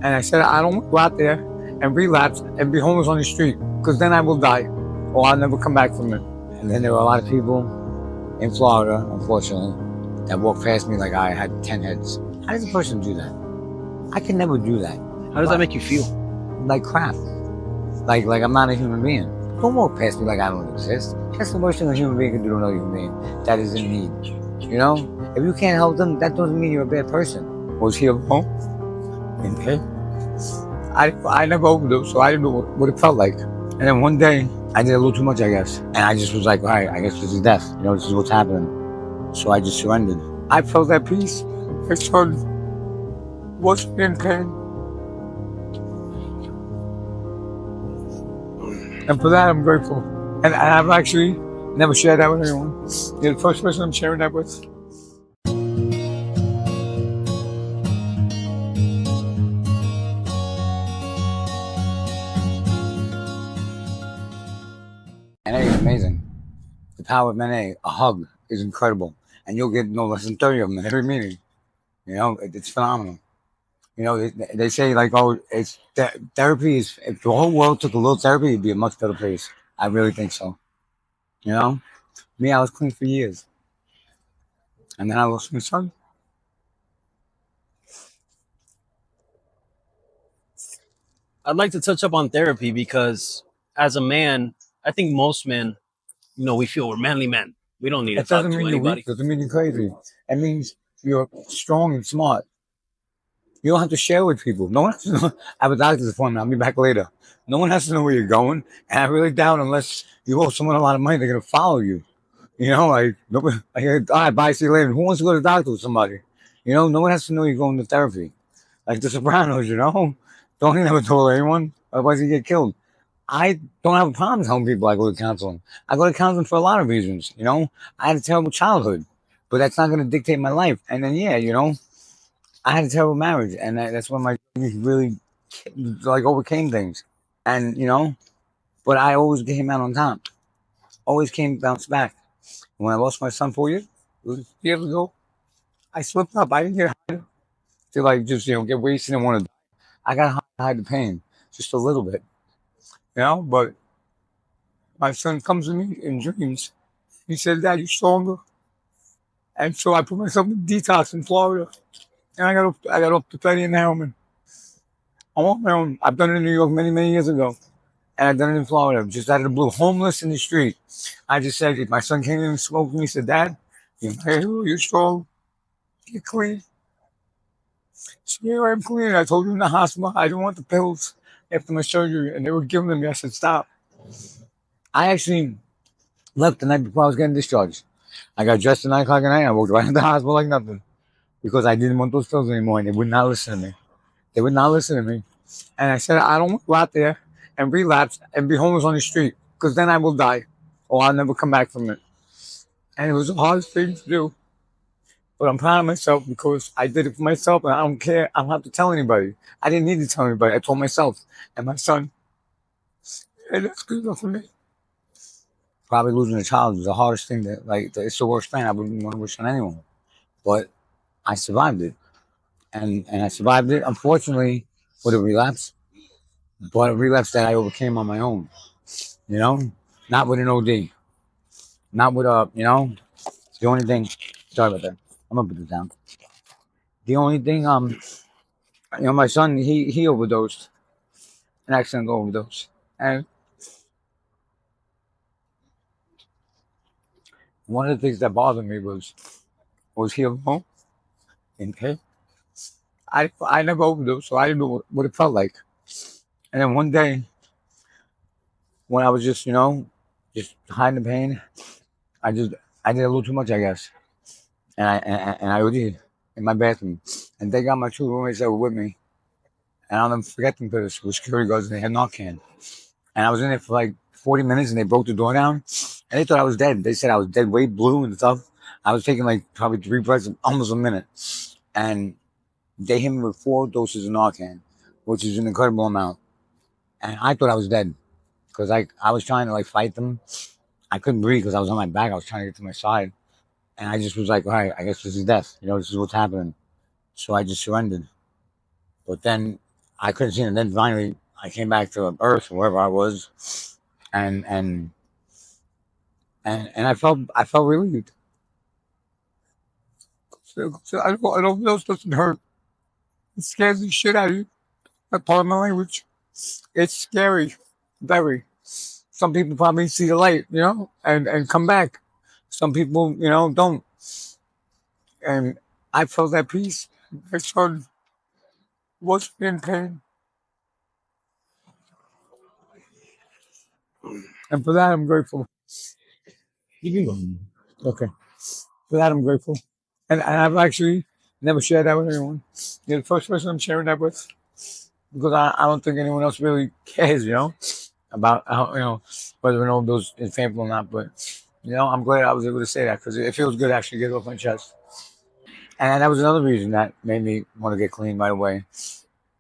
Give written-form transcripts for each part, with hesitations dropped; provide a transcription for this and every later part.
And I said, I don't want to go out there and relapse and be homeless on the street because then I will die or I'll never come back from it. And then there were a lot of people in Florida, unfortunately, that walked past me like I had 10 heads. How does a person do that? I can never do that. How does that make you feel? Like crap. Like I'm not a human being. Don't walk past me like I don't exist. That's the worst thing a human being can do to another human being that is in need. You know? If you can't help them, that doesn't mean you're a bad person. Was he alone? In pain? I never overdosed, so I didn't know what it felt like. And then one day, I did a little too much, I guess. And I just was like, all right, I guess this is death. You know, this is what's happening. So I just surrendered. I felt that peace. My son wasn't in pain. And for that, I'm grateful. And I've actually never shared that with anyone. You're the first person I'm sharing that with. NA is amazing. The power of NA, a hug, is incredible. And you'll get no less than 30 of them in every meeting. You know, it's phenomenal. You know, they say like, oh, it's therapy is, if the whole world took a little therapy, it'd be a much better place. I really think so. You know, me, I was clean for years. And then I lost my son. I'd like to touch up on therapy because as a man, I think most men, we feel we're manly men. We don't need to That talk doesn't to mean you're weak, anybody. doesn't mean you're crazy. It means you're strong and smart. You don't have to share with people. No one has to know. I have a doctor's appointment. I'll be back later. No one has to know where you're going. And I really doubt unless you owe someone a lot of money, they're going to follow you. You know, like, nobody, like, all right, bye, see you later. Who wants to go to the doctor with somebody? You know, no one has to know you're going to therapy. Like the Sopranos, you know? Don't he never told anyone, otherwise you get killed. I don't have a problem telling people I go to counseling. I go to counseling for a lot of reasons, you know? I had a terrible childhood, but that's not going to dictate my life. And then, yeah, you know, I had a terrible marriage, and that's when my really, like, overcame things. And, you know, but I always came out on top. Always came bounced back. When I lost my son 4 years, it was years ago, I slipped up. I didn't get high to like just get wasted and want to. I got high to hide the pain just a little bit, you know. But my son comes to me in dreams. He said, "Dad, you're stronger." And so I put myself in detox in Florida, and I got off the fatty and heroin. I'm on my own. I've done it in New York many years ago, and I've done it in Florida. Just out of the blue, homeless in the street. I just said, my son came in and spoke to me. He said, "Dad, you're my hero. You're strong. You're clean." So here I'm clean. I told you in the hospital I didn't want the pills after my surgery, and they were giving them to me. I said, "Stop." I actually left the night before I was getting discharged. I got dressed at 9 o'clock at night. I walked right into the hospital like nothing because I didn't want those pills anymore, and they would not listen to me. They would not listen to me. And I said, I don't want to go out there and relapse and be homeless on the street because then I will die or I'll never come back from it. And it was the hardest thing to do. But I'm proud of myself because I did it for myself and I don't care. I don't have to tell anybody. I didn't need to tell anybody. I told myself and my son. And that's good enough for me. Probably losing a child was the hardest thing it's the worst pain I wouldn't want to wish on anyone. But I survived it. And I survived it, unfortunately, with a relapse, but a relapse that I overcame on my own, you know? Not with an OD. Not with the only thing, sorry about that. I'm gonna put this down. The only thing, my son, he overdosed, an accidental overdose. And one of the things that bothered me was he alone in pain? I never overdosed, so I didn't know what it felt like. And then one day, when I was just, just hiding the pain, I just, I did a little too much, I guess. And I did in my bathroom. And they got my two roommates that were with me. And I'll never forget them for this with security guards and they had Narcan. And I was in there for like 40 minutes and they broke the door down. And they thought I was dead. They said I was dead, way blue and stuff. I was taking like probably 3 breaths in almost a minute. And they hit me with 4 doses of Narcan, which is an incredible amount. And I thought I was dead because I was trying to like fight them. I couldn't breathe because I was on my back. I was trying to get to my side. And I just was like, all right, I guess this is death. You know, this is what's happening. So I just surrendered. But then I couldn't see it. And then finally, I came back to Earth, wherever I was, and and and I felt relieved. So I don't know. It doesn't hurt. It scares the shit out of you. That's part of my language. It's scary, very. Some people probably see the light, and come back. Some people, don't. And I felt that peace. My son was in pain, and for that I'm grateful. You can go. Okay. For that I'm grateful. And I've actually never shared that with anyone. You're the first person I'm sharing that with because I don't think anyone else really cares, about how, whether an overdose is painful or not. But I'm glad I was able to say that because it feels good to actually get it off my chest. And that was another reason that made me want to get clean right away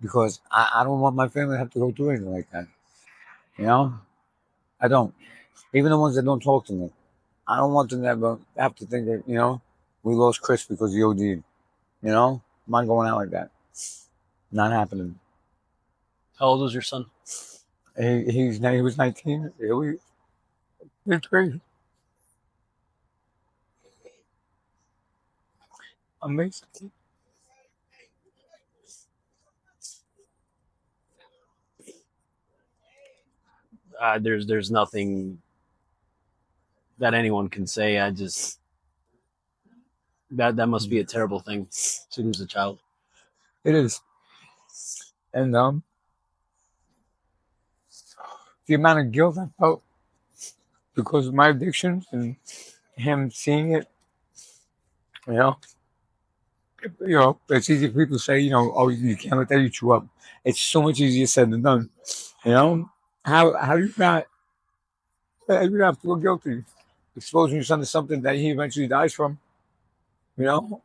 because I don't want my family to have to go through anything like that. You know, I don't. Even the ones that don't talk to me, I don't want them to ever have to think that we lost Chris because he OD'd. Mine going out like that. Not happening. How old was your son? He was 19. It's crazy. Amazing. There's nothing that anyone can say. I just that must be a terrible thing to lose a child. It is. And the amount of guilt I felt because of my addictions and him seeing it, you know, it's easy for people to say, oh, you can't let that eat you up. It's so much easier said than done. You know, how you not feel guilty exposing your son to something that he eventually dies from? You know,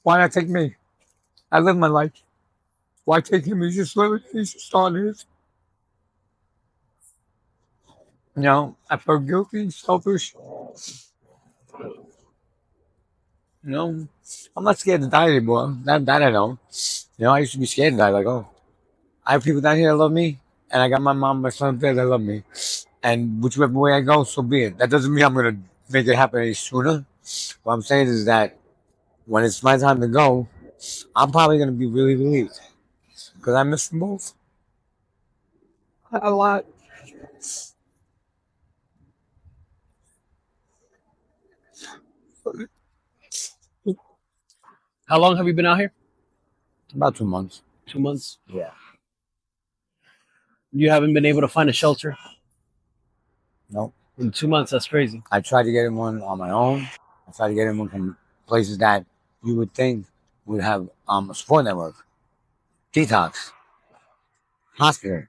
why not take me? I live my life. Why take him? He's just living. He's just starting his. I felt guilty, selfish. I'm not scared to die anymore. Not that I don't. I used to be scared to die. Like, oh, I have people down here that love me, and I got my mom, my son there that love me. And whichever way I go, so be it. That doesn't mean I'm gonna make it happen any sooner. What I'm saying is that when it's my time to go, I'm probably gonna be really relieved because I miss them both a lot. How long have you been out here? About 2 months. 2 months. Yeah. You haven't been able to find a shelter No. in 2 months. That's crazy. I tried to get in one on my own. I tried to get in one from places that you would think would have a support network, detox, hospital.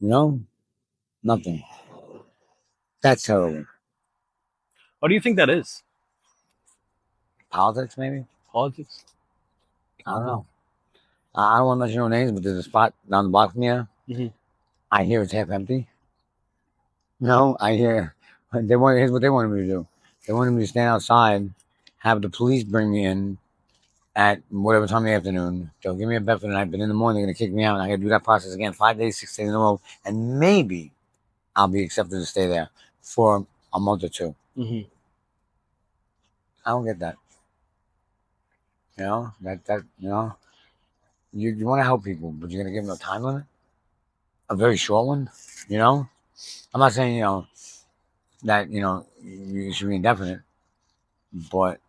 Nothing. That's terrible. What do you think that is? Politics, maybe. Politics. I don't know. I don't want to mention no names, but there's a spot down the block from here. Hmm. I hear it's half empty. No, I hear they want. Here's what they wanted me to do. They wanted me to stand outside, have the police bring me in at whatever time in the afternoon. They'll give me a bed for the night, but in the morning they're gonna kick me out, and I gotta do that process again, 5 days, 6 days in a row, and maybe I'll be accepted to stay there for a month or two. Hmm. I don't get that. You want to help people, but you're gonna give them a time limit, a very short one. You know, I'm not saying that you should be indefinite, but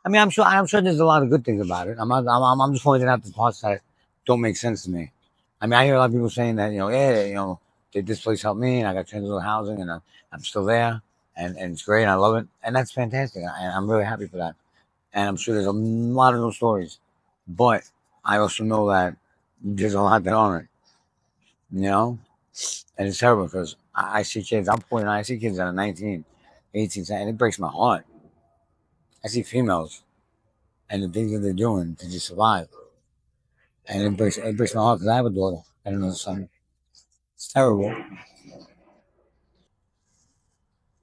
I mean, I'm sure there's a lot of good things about it. I'm just pointing out the parts that don't make sense to me. I mean, I hear a lot of people saying that yeah, did this place help me, and I got transitional housing, and I'm still there, and it's great, and I love it, and that's fantastic, and I'm really happy for that. And I'm sure there's a lot of those stories, but I also know that there's a lot that aren't, you know, and it's terrible because I see kids. I'm 49. I see kids that are 19, 18, and it breaks my heart. I see females and the things that they're doing to just survive. And it breaks my heart because I have a daughter and another son. It's terrible.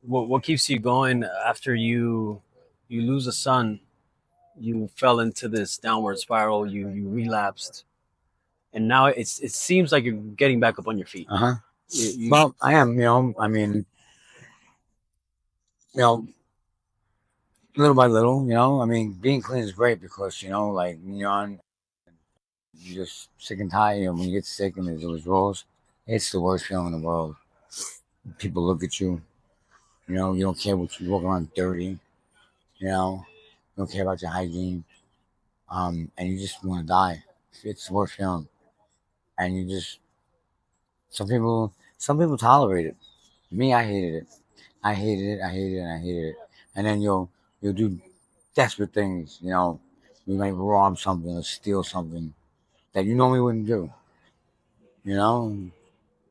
What keeps you going after you lose a son? You fell into this downward spiral. You relapsed. and now it seems like you're getting back up on your feet. Uh huh. You Well, I am. I mean, you know, little by little. I mean, being clean is great because like you're just sick and tired. When you get sick and there's withdrawals, it's the worst feeling in the world. People look at you. You don't care what you walk around dirty. You don't care about your hygiene. And you just want to die. It's the worst feeling. And you just some people tolerate it. Me, I hated it. I hated it. I hated it. And I hated it. And then you'll do desperate things. You might rob something or steal something that you normally wouldn't do. You know,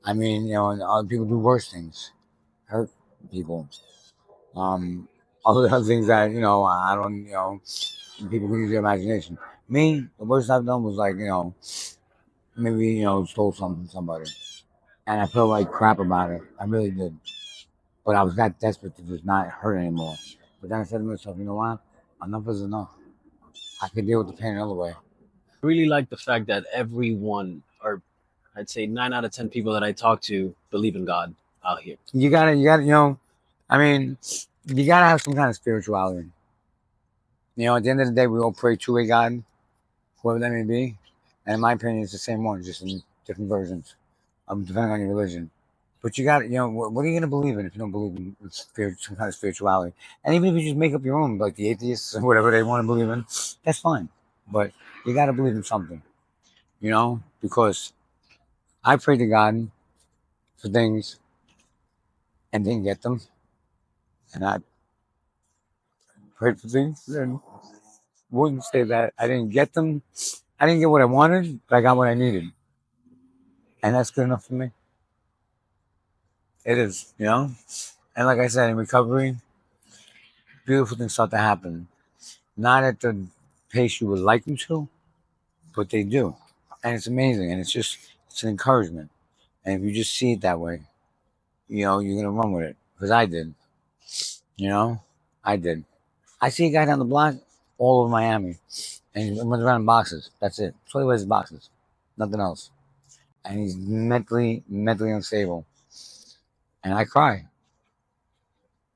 I mean, and other people do worse things, hurt people. Um, other things that I don't. People can use their imagination. Me, the worst I've done was like maybe stole something from somebody, and I felt like crap about it. I really did, but I was that desperate to just not hurt anymore. But then I said to myself, you know what? Enough is enough. I could deal with the pain another way. really like the fact that everyone, or I'd say 9 out of 10 people that I talk to, believe in God out here. You gotta. I mean, you gotta have some kind of spirituality. At the end of the day, we all pray to a God, whoever that may be. And in my opinion, it's the same one, just in different versions, depending on your religion. But you got to, what are you going to believe in if you don't believe in some kind of spirituality? And even if you just make up your own, like the atheists or whatever they want to believe in, that's fine. But you got to believe in something, because I prayed to God for things and didn't get them. And I prayed for things and wouldn't say that I didn't get them. I didn't get what I wanted, but I got what I needed. And that's good enough for me. It is. And like I said, in recovery, beautiful things start to happen. Not at the pace you would like them to, but they do. And it's amazing. And it's an encouragement. And if you just see it that way, you're going to run with it. Because I did. You know, I did. I see a guy down the block all over Miami. And he runs around in boxes. That's it. That's all he wears is boxes. Nothing else. And he's mentally unstable. And I cry.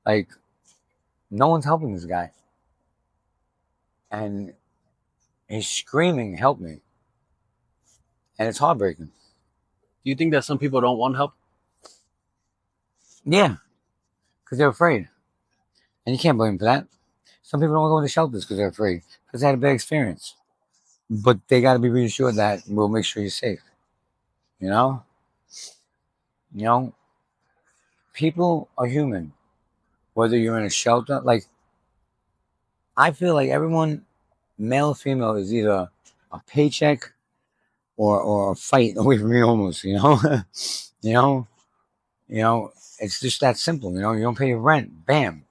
Like, no one's helping this guy. And he's screaming, help me. And it's heartbreaking. Do you think that some people don't want help? Yeah, because they're afraid. And you can't blame them for that. Some people don't go into shelters because they're afraid, because they had a bad experience. But they got to be reassured that we'll make sure you're safe. You know? You know, people are human. Whether you're in a shelter, like, I feel like everyone, male or female, is either a paycheck or a fight away from being homeless, you know? you know? You know, it's just that simple. You don't pay your rent. Bam.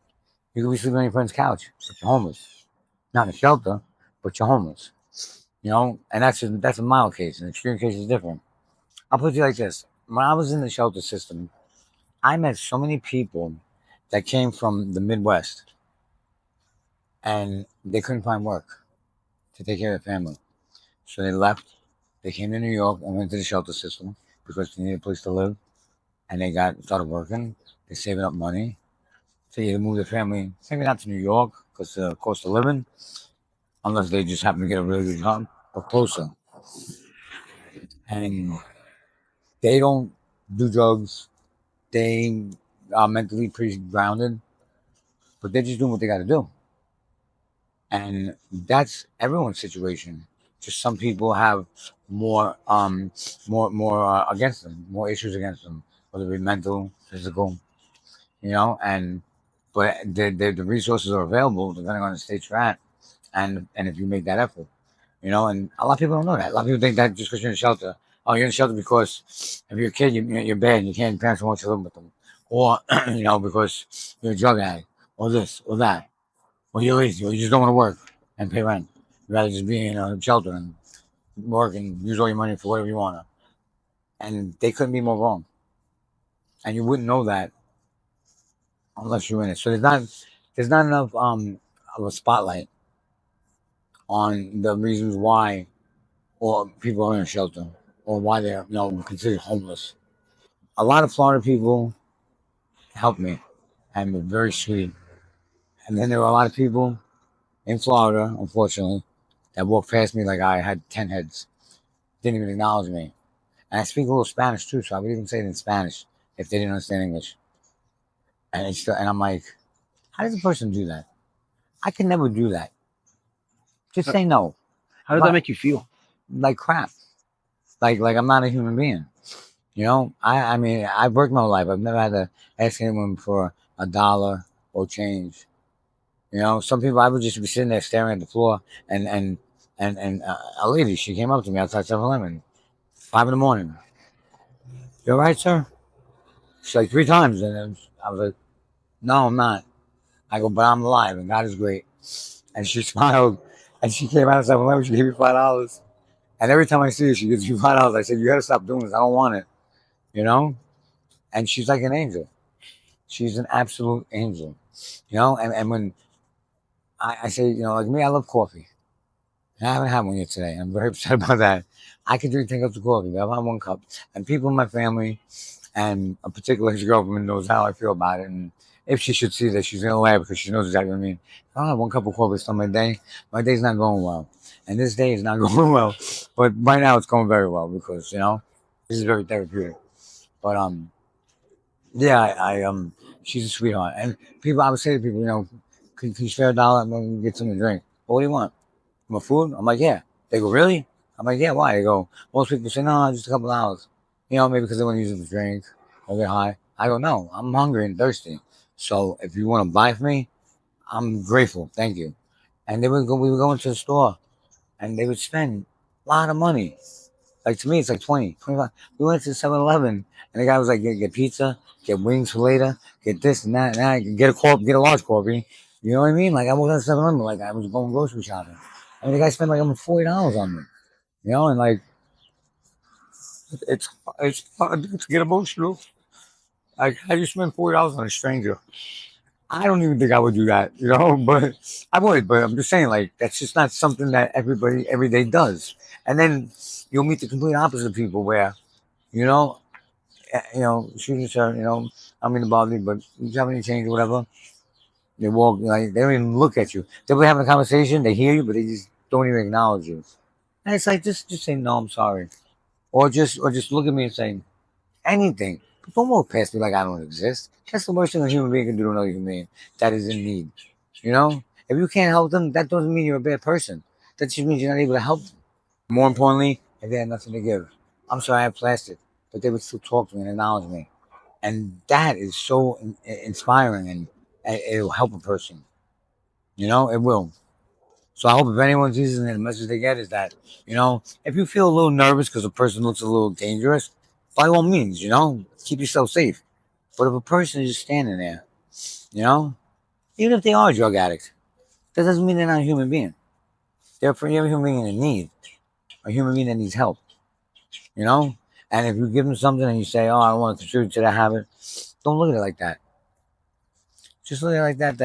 You can be sleeping on your friend's couch, but you're homeless. Not in a shelter, but you're homeless. And that's a mild case. An extreme case is different. I'll put it like this: when I was in the shelter system, I met so many people that came from the Midwest, and they couldn't find work to take care of their family, so they left. They came to New York and went to the shelter system because they needed a place to live, and they got started working. They saving up money to either move their family, maybe not to New York because the cost of living, unless they just happen to get a really good job, or closer. And they don't do drugs. They are mentally pretty grounded, but they're just doing what they got to do. And that's everyone's situation. Just some people have more, against them, more issues against them, whether it be mental, physical, and but the resources are available depending on the state you're at, and if you make that effort. And a lot of people don't know that. A lot of people think that just because you're in a shelter, oh, you're in a shelter because if you're a kid, you're bad, and you can't, parents don't want you to live with them, or because you're a drug addict, or this, or that, or you're lazy, or you just don't want to work and pay rent. You'd rather just be in a shelter and work and use all your money for whatever you want to. And they couldn't be more wrong. And you wouldn't know that unless you're in it. So there's not enough of a spotlight on the reasons why or people are in a shelter. or why they're considered homeless. A lot of Florida people helped me and were very sweet. And then there were a lot of people in Florida, unfortunately, that walked past me like I had 10 heads. Didn't even acknowledge me. And I speak a little Spanish too, so I would even say it in Spanish if they didn't understand English. And I'm like, how does a person do that? I can never do that. Just How, say no. how did that But make you feel? like crap. Like I'm not a human being. I mean I've worked my whole life. I've never had to ask anyone for a dollar or change. Some people I would just be sitting there staring at the floor, and a lady, she came up to me outside 7-Eleven, 5 in the morning. You all right, sir? She's like three times, and then I was like, no, I'm not. I go, but I'm alive, and God is great. And she smiled, and she came out of 7-Eleven. She gave me $5, and every time I see her, she gives me $5. I said, you got to stop doing this. I don't want it, you know. And she's like an angel. She's an absolute angel, And when I say, like me, I love coffee. And I haven't had one yet today. I'm very upset about that. I can drink 10 cups of coffee, but I've had one cup. And people in my family and a particular ex-girlfriend knows how I feel about it. And if she should see this, she's going to laugh because she knows exactly what I mean. If I don't have one cup of coffee to start my day's not going well. And this day is not going well. But right now it's going very well because, this is very therapeutic. But, yeah, she's a sweetheart. And people, I would say to people, can you spare $1? I'm going to get something to drink. Well, what do you want? My food? I'm like, yeah. They go, really? I'm like, yeah, why? They go, most people say, no, just a couple hours. Maybe because they want to use it to drink or get high. I go, no, I'm hungry and thirsty. So if you want to buy from me, I'm grateful. Thank you. And we would go into the store and they would spend a lot of money. Like to me, it's like 20, 25. We went to 7-Eleven and the guy was like, get pizza, get wings for later, get this and that, get a large coffee. You know what I mean? Like I walked out of 7-Eleven like I was going grocery shopping. I mean, the guy spent like almost $40 on me, and like it's it's hard to get emotional. Like how do you spend $40 on a stranger? I don't even think I would do that, but I would. But I'm just saying, like that's just not something that everybody every day does. And then you'll meet the complete opposite of people where you know, students are, I mean, to bother you, but you have any change or whatever. They walk like they don't even look at you. They'll be having a conversation, they hear you, but they just don't even acknowledge you. And it's like just say no, I'm sorry, or just look at me and say anything. But don't walk past me like I don't exist. That's the worst thing a human being can do to another human being that is in need. If you can't help them, that doesn't mean you're a bad person. That just means you're not able to help them. More importantly, if they had nothing to give, I'm sorry I have plastic, but they would still talk to me and acknowledge me, and that is so inspiring, and it'll help a person. It will. So I hope if anyone's using it, the message they get is that, if you feel a little nervous because a person looks a little dangerous, by all means, keep yourself safe. But if a person is just standing there, you know, even if they are a drug addict, that doesn't mean they're not a human being. They're a human being in need, a human being that needs help, you know? And if you give them something and you say, oh, I don't want to contribute to that habit, don't look at it like that. Just look at it like that,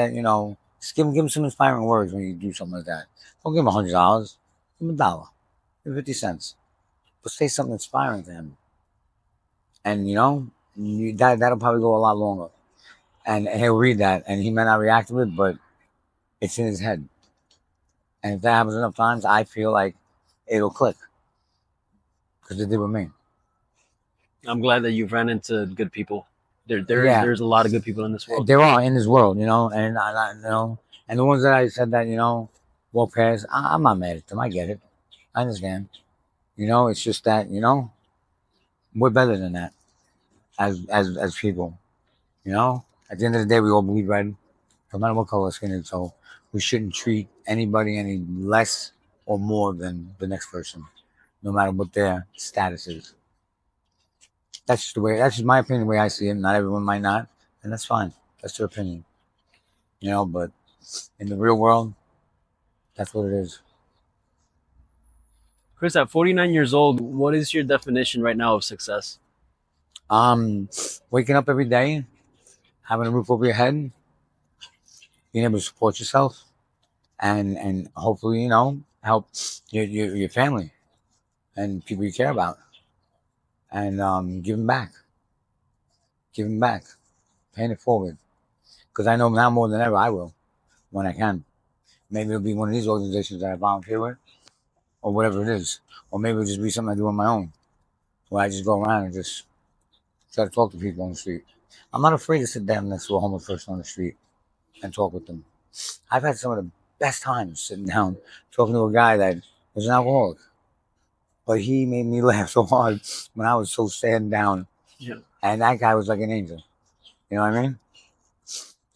just give them some inspiring words when you do something like that. Don't give them $100. Give them $1. Give them 50 cents. But say something inspiring to him. And, that'll probably go a lot longer. And he'll read that and he may not react to it, but it's in his head. And if that happens enough times, I feel like it'll click because it did with me. I'm glad that you've ran into good people. Yeah, There's a lot of good people in this world. there are in this world, and the ones that I said that, walk past, I'm not mad at them. I get it. I understand. It's just that, we're better than that as people. At the end of the day, we all bleed red, no matter what color skin is. So we shouldn't treat anybody any less or more than the next person, no matter what their status is. That's just the way. That's just my opinion, the way I see it. Not everyone might not, and that's fine. That's their opinion, But in the real world, that's what it is. Chris, at 49 years old, what is your definition right now of success? Um, Waking up every day, having a roof over your head, being able to support yourself, and hopefully, help your family and people you care about. and give them back, paying it forward. Because I know now more than ever I will when I can. Maybe it'll be one of these organizations that I volunteer with, or whatever it is, or maybe it'll just be something I do on my own, where I just go around and just try to talk to people on the street. I'm not afraid to sit down next to a homeless person on the street and talk with them. I've had some of the best times sitting down talking to a guy that was an alcoholic, but he made me laugh so hard when I was so sad and down. Yeah. And that guy was like an angel. You know what I mean?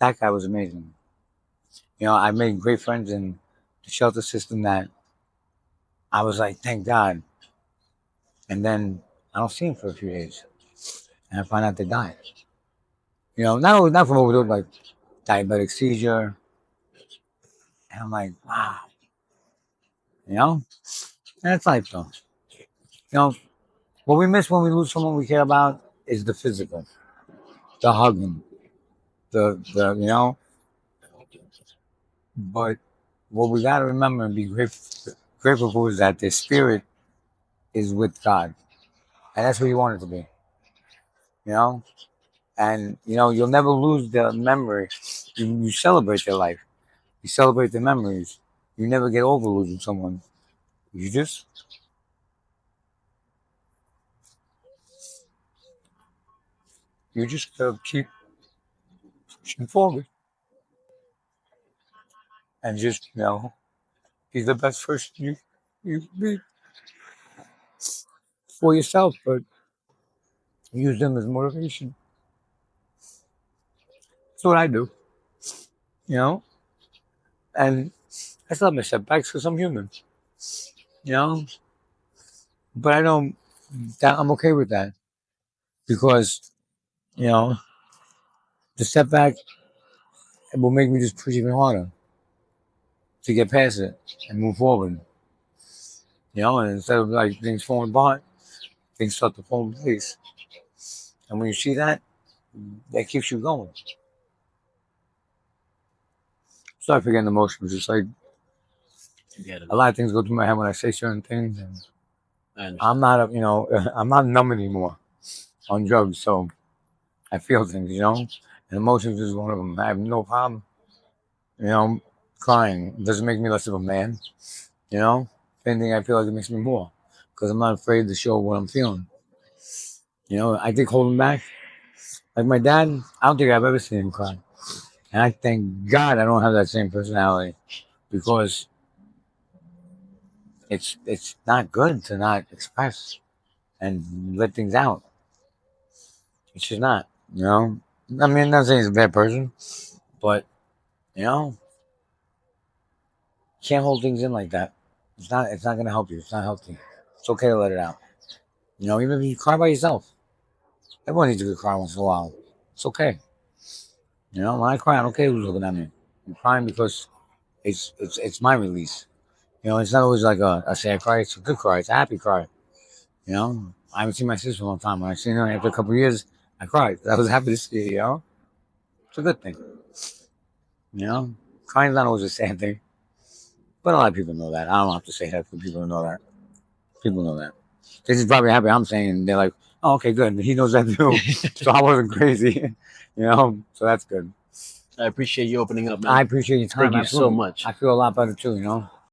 That guy was amazing. I made great friends in the shelter system that I was like, thank God. And then I don't see him for a few days, and I find out they died. Not from overdose, like diabetic seizure. And I'm like, wow, you know, and it's life though. What we miss when we lose someone we care about is the physical, the hugging, the. But what we got to remember and be grateful for is that their spirit is with God, and that's where you want it to be. You know, and you'll never lose the memory. You celebrate their life. You celebrate the memories. You never get over losing someone. You just keep pushing forward and just be the best person you can be for yourself, but use them as motivation. That's what I do, you know. And I still have my setbacks because I'm human, you know. But I know that I'm okay with that because you know the setback will make me just push even harder to get past it and move forward. And instead of like things falling apart, things start to fall in place. And when you see that, that keeps you going. Start forgetting emotions. It's like Get it. a lot of things go through my head when I say certain things, and I I'm understand. not, I'm not numb anymore on drugs, so I feel things, and emotions is one of them. I have no problem, you know, crying. It doesn't make me less of a man, you know. If anything, I feel like it makes me more because I'm not afraid to show what I'm feeling. I think holding back, like my dad, I don't think I've ever seen him cry, and I thank God I don't have that same personality because it's not good to not express and let things out. It's just not, you know. I mean, I'm not saying he's a bad person, but you know, you can't hold things in like that. It's not gonna help you. It's not healthy. It's okay to let it out. Even if you cry by yourself. Everyone needs to cry once in a while. It's okay. When I cry, I don't care who's looking at me. I'm crying because it's my release. It's not always like a sad cry. It's a good cry. It's a happy cry. I haven't seen my sister in a long time. When I seen her after a couple of years, I cried. I was happy to see her. It's a good thing. You know, Crying's not always a sad thing, but a lot of people know that. I don't have to say that for people to know that. People know that. They're just probably happy I'm saying. They're like, oh, okay, good. He knows that too. So I wasn't crazy. So that's good. I appreciate you opening up, I man. appreciate your time. Thank you so Absolutely. much. I feel a lot better too.